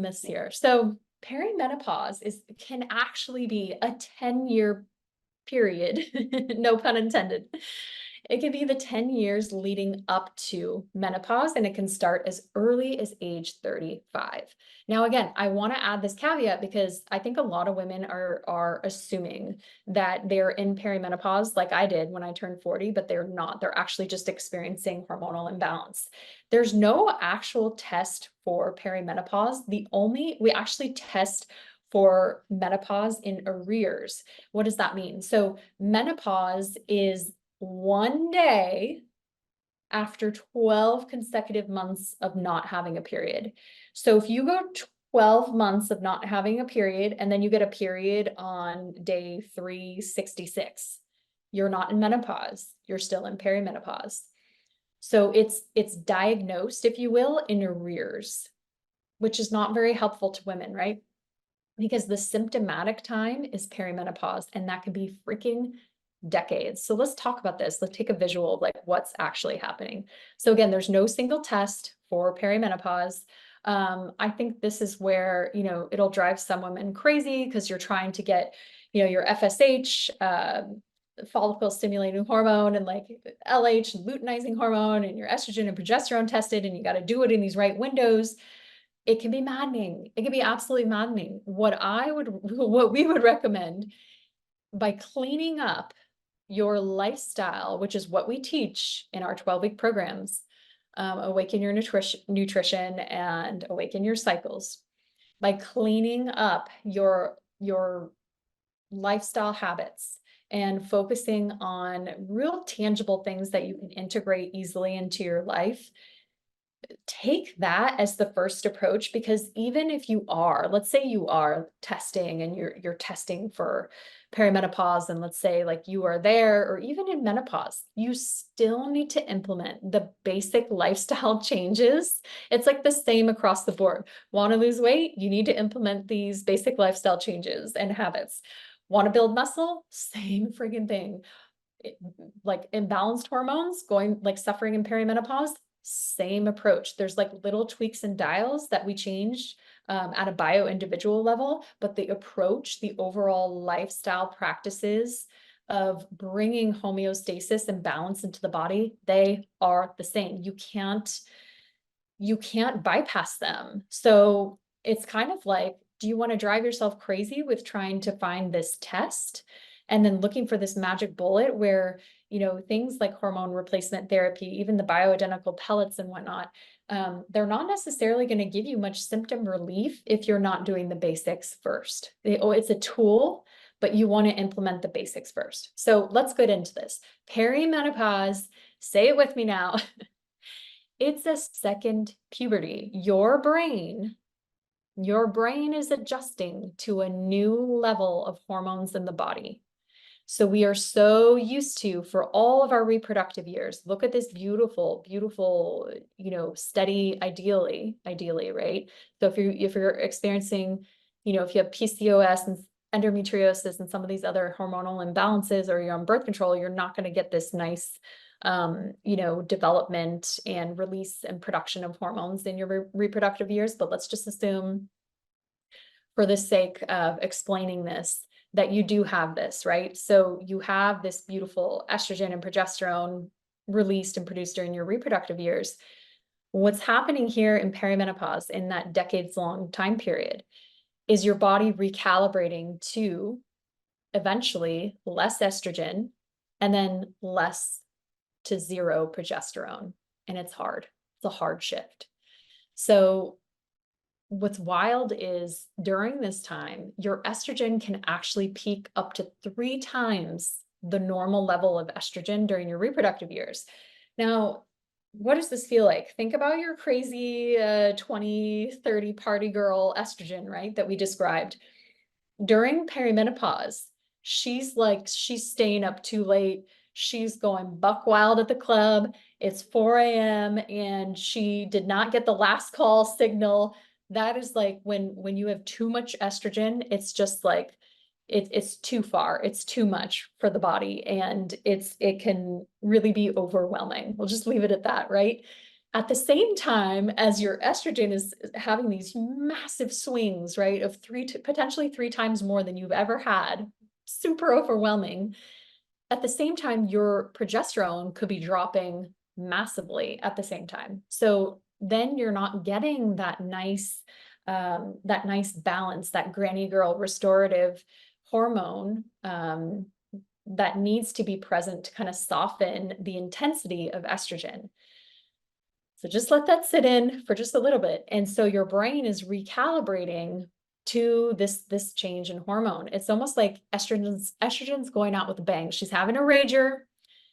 some myths here. So perimenopause can actually be a 10-year period, no pun intended. It can be the 10 years leading up to menopause, and it can start as early as age 35. Now, again, I want to add this caveat because I think a lot of women are assuming that they're in perimenopause like I did when I turned 40, but they're not. They're actually just experiencing hormonal imbalance. There's no actual test for perimenopause. We actually test for menopause in arrears. What does that mean? So menopause is one day after 12 consecutive months of not having a period. So if you go 12 months of not having a period and then you get a period on day 366, you're not in menopause, you're still in perimenopause. So it's diagnosed, if you will, in arrears, which is not very helpful to women, right? Because the symptomatic time is perimenopause, and that can be freaking decades. So let's talk about this. Let's take a visual of like what's actually happening. So again, there's no single test for perimenopause. I think this is where, it'll drive some women crazy because you're trying to get, your FSH, follicle stimulating hormone, and like LH, luteinizing hormone, and your estrogen and progesterone tested, and you got to do it in these right windows. It can be maddening. It can be absolutely maddening. What we would recommend, by cleaning up your lifestyle, which is what we teach in our 12-week programs, Awaken Your Nutrition and Awaken Your Cycles, by cleaning up your lifestyle habits and focusing on real tangible things that you can integrate easily into your life. Take that as the first approach, because even if let's say you are testing and you're testing for perimenopause, and let's say like you are there, or even in menopause, you still need to implement the basic lifestyle changes. It's like the same across the board. Want to lose weight? You need to implement these basic lifestyle changes and habits. Want to build muscle? Same friggin' thing. Like imbalanced hormones, suffering in perimenopause, same approach. There's like little tweaks and dials that we change at a bio individual level, but the approach, the overall lifestyle practices of bringing homeostasis and balance into the body, they are the same. You can't bypass them. So it's kind of like, do you want to drive yourself crazy with trying to find this test and then looking for this magic bullet where, things like hormone replacement therapy, even the bioidentical pellets and whatnot, they're not necessarily going to give you much symptom relief if you're not doing the basics first. It's a tool, but you want to implement the basics first. So let's get into this. Perimenopause, say it with me now. It's a second puberty. Your brain is adjusting to a new level of hormones in the body. So we are so used to, for all of our reproductive years, look at this beautiful, beautiful, steady, ideally, right? So if you're experiencing, if you have PCOS and endometriosis and some of these other hormonal imbalances, or you're on birth control, you're not going to get this nice, development and release and production of hormones in your reproductive years. But let's just assume, for the sake of explaining this, that you do have this, right? So you have this beautiful estrogen and progesterone released and produced during your reproductive years. What's happening here in perimenopause, in that decades-long time period, is your body recalibrating to eventually less estrogen and then less to zero progesterone. And it's hard. It's a hard shift. So what's wild is during this time, your estrogen can actually peak up to 3 times the normal level of estrogen during your reproductive years. Now, what does this feel like? Think about your crazy 20, 30 party girl estrogen, right? That we described. During perimenopause, she's staying up too late. She's going buck wild at the club. It's 4 a.m. and she did not get the last call signal. That is like when you have too much estrogen, it's just like, it's too far. It's too much for the body, and it can really be overwhelming. We'll just leave it at that, right? At the same time as your estrogen is having these massive swings, right, of potentially 3 times more than you've ever had, super overwhelming. At the same time, your progesterone could be dropping massively at the same time. So then you're not getting that nice balance, that granny girl restorative hormone that needs to be present to kind of soften the intensity of estrogen. So just let that sit in for just a little bit. And so your brain is recalibrating to this change in hormone. It's almost like estrogen's going out with a bang. She's having a rager.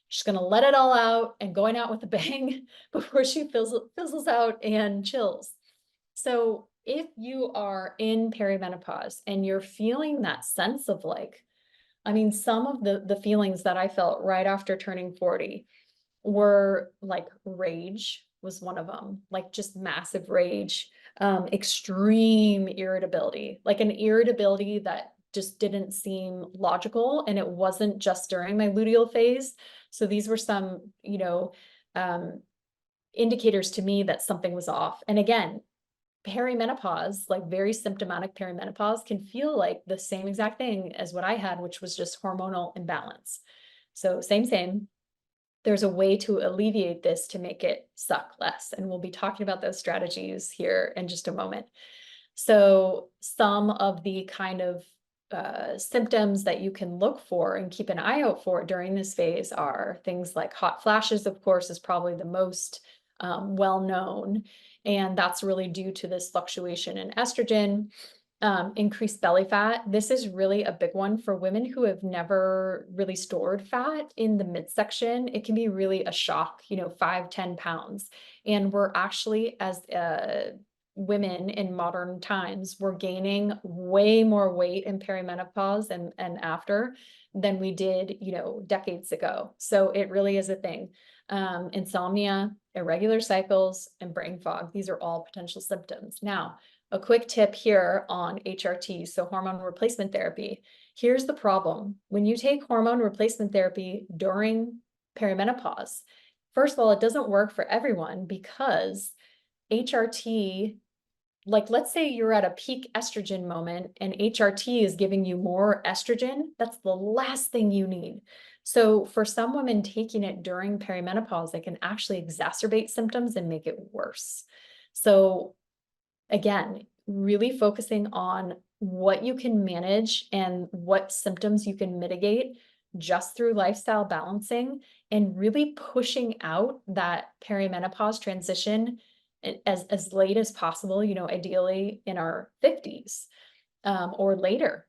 She's going to let it all out and going out with a bang before she fizzles out and chills. So if you are in perimenopause and you're feeling that sense of like, I mean, some of the feelings that I felt right after turning 40 were like rage was one of them, like just massive rage, extreme irritability, like an irritability that just didn't seem logical. And it wasn't just during my luteal phase. So these were some, indicators to me that something was off. And again, perimenopause, like very symptomatic perimenopause, can feel like the same exact thing as what I had, which was just hormonal imbalance. So same. There's a way to alleviate this to make it suck less. And we'll be talking about those strategies here in just a moment. So some of the kind of symptoms that you can look for and keep an eye out for during this phase are things like hot flashes, of course, is probably the most well known. And that's really due to this fluctuation in estrogen. Increased belly fat. This is really a big one for women who have never really stored fat in the midsection. It can be really a shock, 5-10 pounds. And we're actually, as women in modern times, we're gaining way more weight in perimenopause and after than we did, decades ago. So it really is a thing. Insomnia, irregular cycles, and brain fog. These are all potential symptoms. Now, a quick tip here on HRT, so hormone replacement therapy. Here's the problem. When you take hormone replacement therapy during perimenopause, first of all, it doesn't work for everyone because HRT, like let's say you're at a peak estrogen moment and HRT is giving you more estrogen, that's the last thing you need. So for some women taking it during perimenopause, it can actually exacerbate symptoms and make it worse. So again, really focusing on what you can manage and what symptoms you can mitigate just through lifestyle balancing and really pushing out that perimenopause transition as late as possible, ideally in our 50s or later.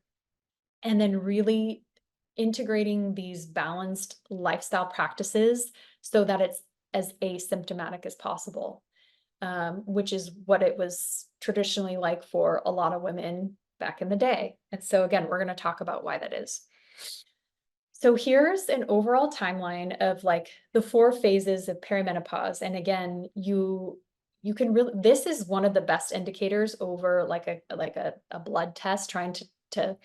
And then really integrating these balanced lifestyle practices so that it's as asymptomatic as possible. Which is what it was traditionally like for a lot of women back in the day. And so again, we're going to talk about why that is. So here's an overall timeline of like the 4 phases of perimenopause. And again, you can really, this is one of the best indicators over like a blood test trying to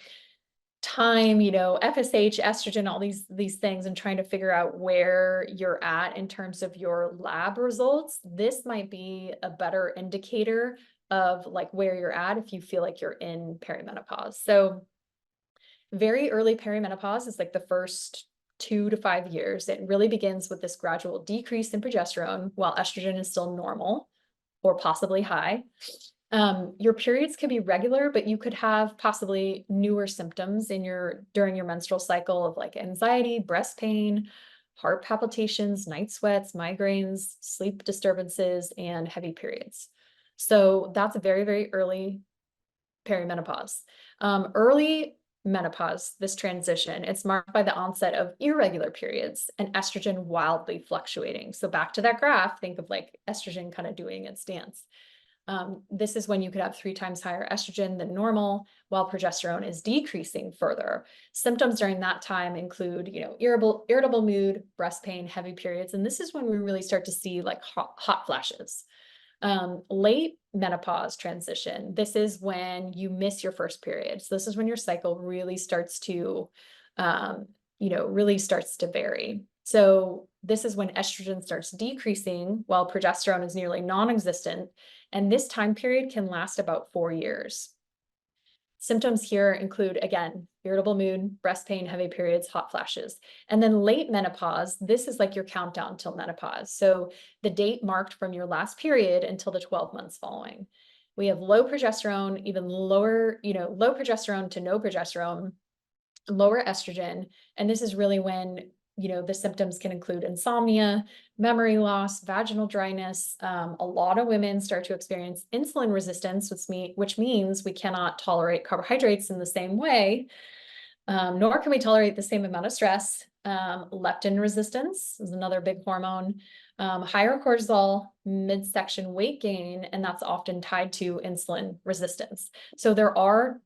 time, FSH, estrogen, all these things, and trying to figure out where you're at in terms of your lab results. This might be a better indicator of like where you're at if you feel like you're in perimenopause. So very early perimenopause is like the first 2 to 5 years. It really begins with this gradual decrease in progesterone while estrogen is still normal or possibly high. Your periods can be regular, but you could have possibly newer symptoms during your menstrual cycle of like anxiety, breast pain, heart palpitations, night sweats, migraines, sleep disturbances, and heavy periods. So that's a very, very early perimenopause. Early menopause, this transition, it's marked by the onset of irregular periods and estrogen wildly fluctuating. So back to that graph, think of like estrogen kind of doing its dance. This is when you could have 3 times higher estrogen than normal, while progesterone is decreasing further. Symptoms during that time include, irritable mood, breast pain, heavy periods, and this is when we really start to see like hot flashes. Late menopause transition. This is when you miss your first period. So this is when your cycle really starts to, really starts to vary. So This is when estrogen starts decreasing while progesterone is nearly non-existent, and this time period can last about 4 years. Symptoms here include, again, irritable mood, breast pain, heavy periods, hot flashes. And then late menopause, this is like your countdown till menopause. So the date marked from your last period until the 12 months following. We have low progesterone, even lower, low progesterone to no progesterone, lower estrogen. And this is really when, the symptoms can include insomnia, memory loss, vaginal dryness. A lot of women start to experience insulin resistance, which means we cannot tolerate carbohydrates in the same way, nor can we tolerate the same amount of stress. Leptin resistance is another big hormone. Higher cortisol, midsection weight gain, and that's often tied to insulin resistance. So there are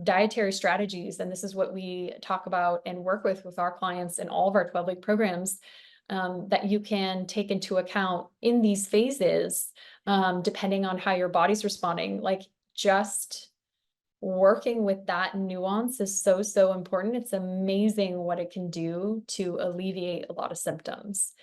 dietary strategies, and this is what we talk about and work with our clients in all of our 12-week programs, that you can take into account in these phases, depending on how your body's responding. Like, just working with that nuance is so, so important. It's amazing what it can do to alleviate a lot of symptoms.